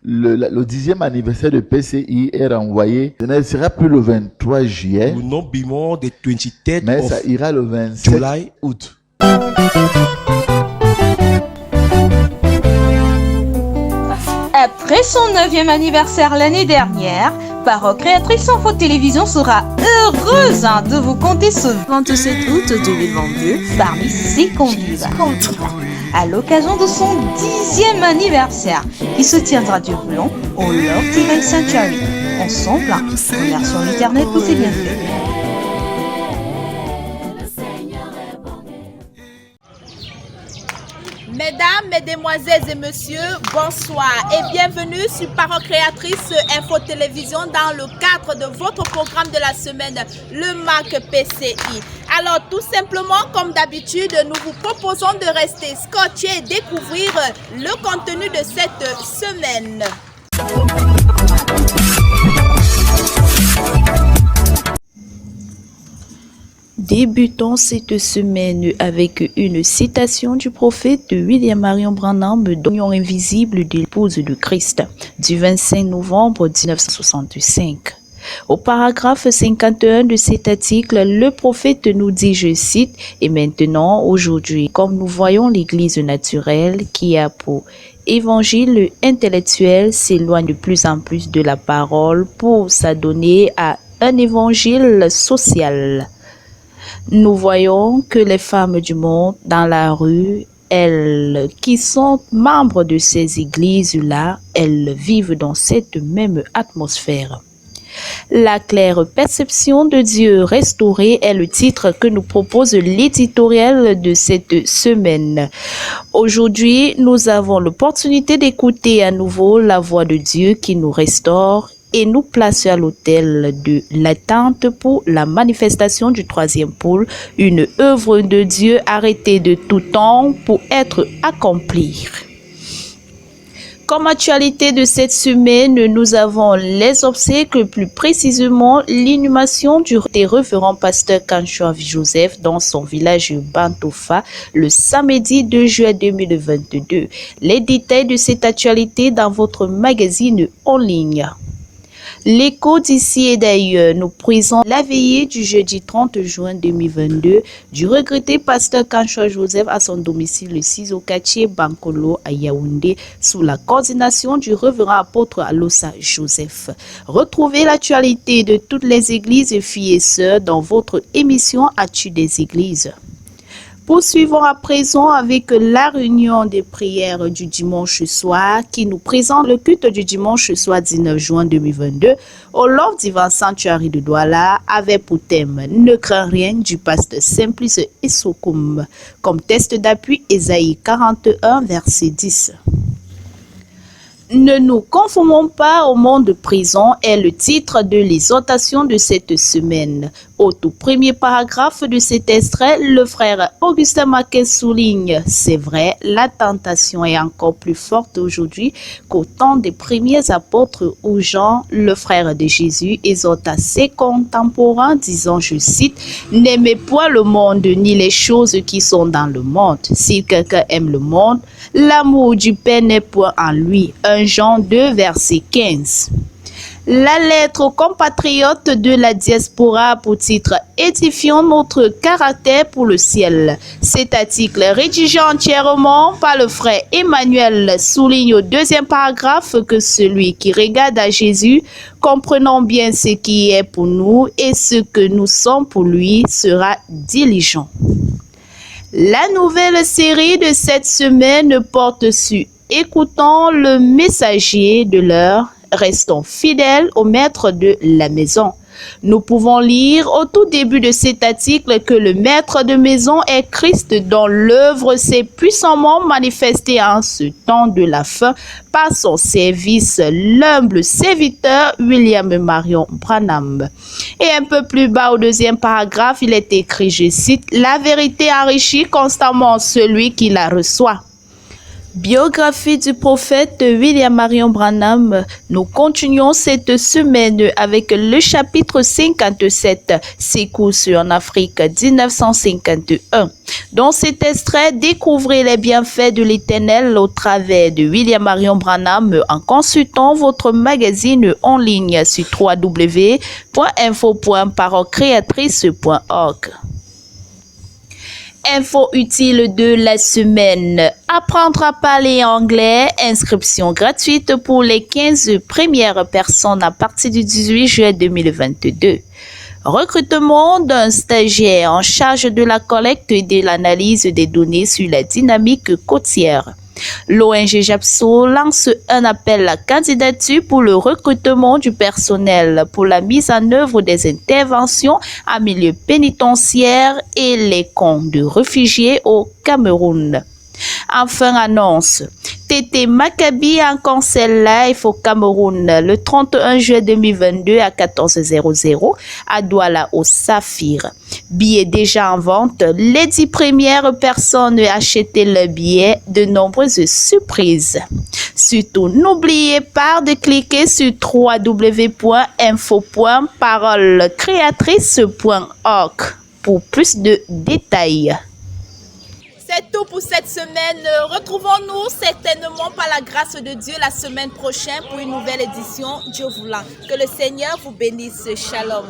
le 10e anniversaire de PCI est renvoyé. Ce ne sera plus le 23 juillet, will not be more the 23rd mais ça of ira le 27 July. août. Après son 9e anniversaire l'année dernière, Parole Créatrice Info Télévision sera heureuse de vous compter ce 27 août 2022 parmi ses convives. À l'occasion de son 10e anniversaire qui se tiendra du Blanc au Love Divine Sanctuary. Ensemble, remercions l'Éternel pour ses bienfaits. Mesdames, mesdemoiselles et messieurs, bonsoir et bienvenue sur Parole Créatrice Info Télévision dans le cadre de votre programme de la semaine, le MAC PCI. Alors tout simplement, comme d'habitude, nous vous proposons de rester scotchés et découvrir le contenu de cette semaine. Débutons cette semaine avec une citation du prophète William Marion Branham d'Union invisible de l'épouse de Christ du 25 novembre 1965. Au paragraphe 51 de cet article, le prophète nous dit, je cite, « Et maintenant, aujourd'hui, comme nous voyons l'Église naturelle qui a pour évangile intellectuel s'éloigne de plus en plus de la parole pour s'adonner à un évangile social. » Nous voyons que les femmes du monde dans la rue, elles qui sont membres de ces églises-là, elles vivent dans cette même atmosphère. La claire perception de Dieu restaurée est le titre que nous propose l'éditorial de cette semaine. Aujourd'hui, nous avons l'opportunité d'écouter à nouveau la voix de Dieu qui nous restaure et nous place à l'autel de l'attente pour la manifestation du troisième pôle, une œuvre de Dieu arrêtée de tout temps pour être accomplie. Comme actualité de cette semaine, nous avons les obsèques, plus précisément l'inhumation des révérends pasteur Kanchoa Joseph dans son village Bantofa le samedi 2 juillet 2022. Les détails de cette actualité dans votre magazine en ligne. L'écho d'ici et d'ailleurs, nous prisons la veillée du jeudi 30 juin 2022 du regretté pasteur Kanchoa Joseph à son domicile le 6 au quartier Bankolo à Yaoundé sous la coordination du révérend apôtre Alosa Joseph. Retrouvez l'actualité de toutes les églises filles et sœurs dans votre émission Actu des églises. Poursuivons à présent avec la réunion des prières du dimanche soir qui nous présente le culte du dimanche soir 19 juin 2022 au Love Divine Sanctuary de Douala avec pour thème « Ne crains rien » du pasteur Simplice Essokoum. Comme test d'appui, Ésaïe 41, verset 10. Ne nous conformons pas au monde de prison est le titre de l'exhortation de cette semaine. Au tout premier paragraphe de cet extrait, le frère Augustin Marquez souligne « C'est vrai, la tentation est encore plus forte aujourd'hui qu'au temps des premiers apôtres où Jean, le frère de Jésus, exhorta ses contemporains disant, je cite, « N'aimez point le monde ni les choses qui sont dans le monde. Si quelqu'un aime le monde, l'amour du Père n'est point en lui. » 1 Jean 2, verset 15. La lettre aux compatriotes de la diaspora pour titre « Édifions notre caractère pour le ciel ». Cet article rédigé entièrement par le frère Emmanuel souligne au deuxième paragraphe que celui qui regarde à Jésus, comprenant bien ce qui est pour nous et ce que nous sommes pour lui, sera diligent. La nouvelle série de cette semaine porte sur « Écoutons le messager de l'heure ». Restons fidèles au maître de la maison. Nous pouvons lire au tout début de cet article que le maître de maison est Christ dont l'œuvre s'est puissamment manifestée en ce temps de la fin par son service, l'humble serviteur William Marion Branham. Et un peu plus bas au deuxième paragraphe, il est écrit, je cite, « La vérité enrichit constamment celui qui la reçoit. » Biographie du prophète William Marion Branham. Nous continuons cette semaine avec le chapitre 57, Secousses en Afrique 1951. Dans cet extrait, découvrez les bienfaits de l'Éternel au travers de William Marion Branham en consultant votre magazine en ligne sur www.info.parolecreatrice.org. Info utile de la semaine. Apprendre à parler anglais. Inscription gratuite pour les 15 premières personnes à partir du 18 juillet 2022. Recrutement d'un stagiaire en charge de la collecte et de l'analyse des données sur la dynamique côtière. L'ONG JAPSO lance un appel à candidature pour le recrutement du personnel pour la mise en œuvre des interventions en milieu pénitentiaire et les camps de réfugiés au Cameroun. Enfin, annonce. TT Maccabi en concert live au Cameroun le 31 juillet 2022 à 14h00 à Douala au Saphir. Billets déjà en vente. Les 10 premières personnes achetaient le billet. De nombreuses surprises. Surtout, n'oubliez pas de cliquer sur www.info.parolecreatrice.org pour plus de détails. C'est tout pour cette semaine. Retrouvons-nous certainement par la grâce de Dieu la semaine prochaine pour une nouvelle édition. Dieu voulant. Que le Seigneur vous bénisse. Shalom.